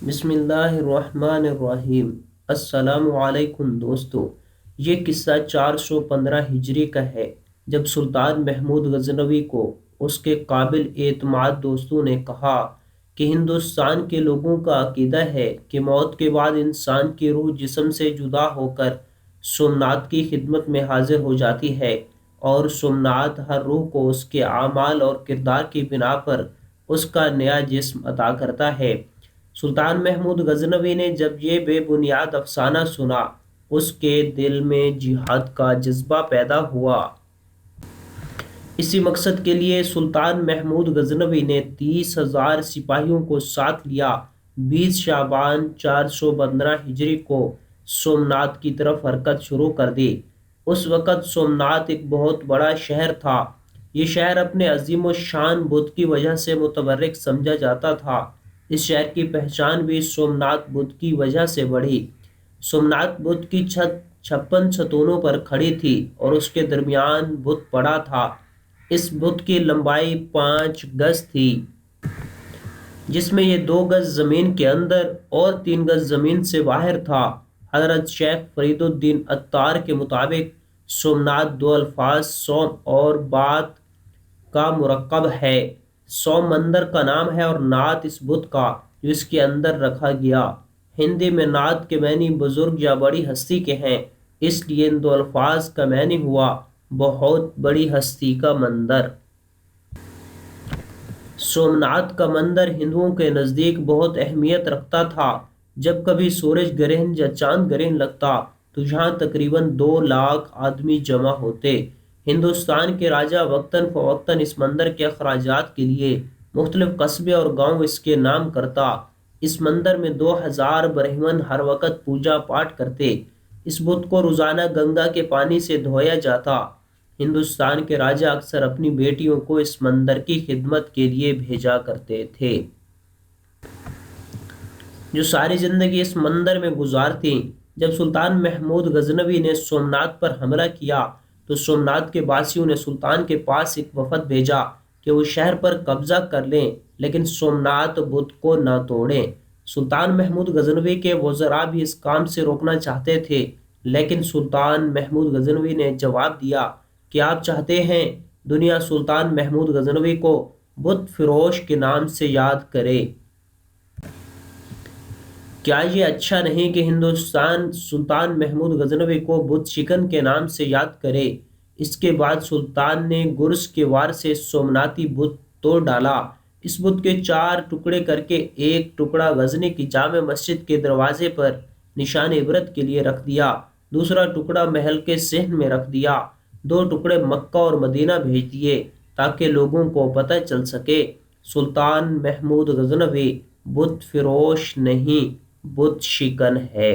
بسم اللہ الرحمن الرحیم۔ السلام علیکم دوستو۔ یہ قصہ 415 ہجری کا ہے، جب سلطان محمود غزنوی کو اس کے قابل اعتماد دوستوں نے کہا کہ ہندوستان کے لوگوں کا عقیدہ ہے کہ موت کے بعد انسان کی روح جسم سے جدا ہو کر سومنات کی خدمت میں حاضر ہو جاتی ہے، اور سومنات ہر روح کو اس کے اعمال اور کردار کی بنا پر اس کا نیا جسم عطا کرتا ہے۔ سلطان محمود غزنوی نے جب یہ بے بنیاد افسانہ سنا، اس کے دل میں جہاد کا جذبہ پیدا ہوا۔ اسی مقصد کے لیے سلطان محمود غزنوی نے 30,000 سپاہیوں کو ساتھ لیا۔ 20 شعبان 415 ہجری کو سومنات کی طرف حرکت شروع کر دی۔ اس وقت سومنات ایک بہت بڑا شہر تھا۔ یہ شہر اپنے عظیم الشان بت کی وجہ سے متبرک سمجھا جاتا تھا۔ اس شہر کی پہچان بھی سومنات بت کی وجہ سے بڑھی۔ سومنات بت کی چھت 56 ستونوں پر کھڑی تھی اور اس کے درمیان بت پڑا تھا۔ اس بت کی لمبائی 5 گز تھی، جس میں یہ 2 گز زمین کے اندر اور 3 گز زمین سے باہر تھا۔ حضرت شیخ فرید الدین عطار کے مطابق سومنات 2 الفاظ سوم اور بات کا مرکب ہے۔ سوم مندر کا نام ہے اور نات اس بت کا جو اس کے اندر رکھا گیا۔ ہندی میں نات کے معنی بزرگ یا بڑی ہستی کے ہیں، اس لیے ان 2 الفاظ کا معنی ہوا بہت بڑی ہستی کا مندر۔ سومنات کا مندر ہندوؤں کے نزدیک بہت اہمیت رکھتا تھا۔ جب کبھی سورج گرہن یا چاند گرہن لگتا تو یہاں تقریباً 2 لاکھ آدمی جمع ہوتے۔ ہندوستان کے راجہ وقتاً فوقتاً اس مندر کے اخراجات کے لیے مختلف قصبے اور گاؤں اس کے نام کرتا۔ اس مندر میں 2000 برہمن ہر وقت پوجا پاٹ کرتے۔ اس بت کو روزانہ گنگا کے پانی سے دھویا جاتا۔ ہندوستان کے راجہ اکثر اپنی بیٹیوں کو اس مندر کی خدمت کے لیے بھیجا کرتے تھے، جو ساری زندگی اس مندر میں گزارتیں۔ جب سلطان محمود غزنوی نے سومنات پر حملہ کیا تو سومنات کے باسیوں نے سلطان کے پاس ایک وفد بھیجا کہ وہ شہر پر قبضہ کر لیں لیکن سومنات بت کو نہ توڑیں۔ سلطان محمود غزنوی کے وزراء بھی اس کام سے روکنا چاہتے تھے، لیکن سلطان محمود غزنوی نے جواب دیا کہ آپ چاہتے ہیں دنیا سلطان محمود غزنوی کو بت فروش کے نام سے یاد کرے؟ کیا یہ اچھا نہیں کہ ہندوستان سلطان محمود غزنوی کو بت شکن کے نام سے یاد کرے؟ اس کے بعد سلطان نے گرز کے وار سے سومناتی بت توڑ ڈالا۔ اس بت کے 4 ٹکڑے کر کے ایک ٹکڑا غزنی کی جامع مسجد کے دروازے پر نشان عبرت کے لیے رکھ دیا، دوسرا ٹکڑا محل کے صحن میں رکھ دیا، 2 ٹکڑے مکہ اور مدینہ بھیج دیے تاکہ لوگوں کو پتہ چل سکے سلطان محمود غزنوی بت فروش نہیں، بت شکن ہے۔